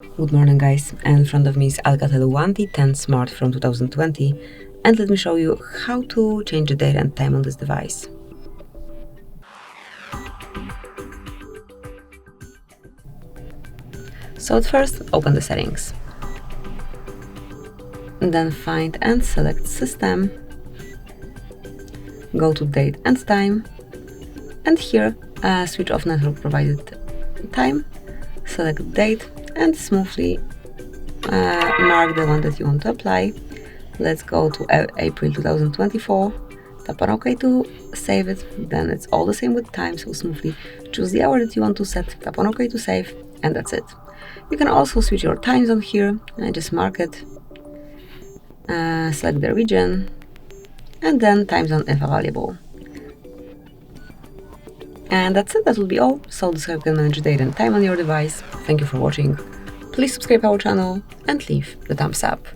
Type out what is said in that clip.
Good morning, guys. In front of me is ALCATEL 1T10 Smart from 2020, and let me show you how to change the date and time on this device. So at first, open the settings. And then find and select System. Go to Date and Time. And here, switch off network provided time. Select Date and smoothly mark the one that you want to apply. Let's go to April 2024. Tap on OK to save it. Then it's all the same with time, so smoothly choose the hour that you want to set, tap on OK to save, and that's it. You can also switch your time zone here and just mark it, select the region, and then time zone if available. And that's it, that will be all. So this is how you can manage date and time on your device. Thank you for watching. Please subscribe our channel and leave the thumbs up.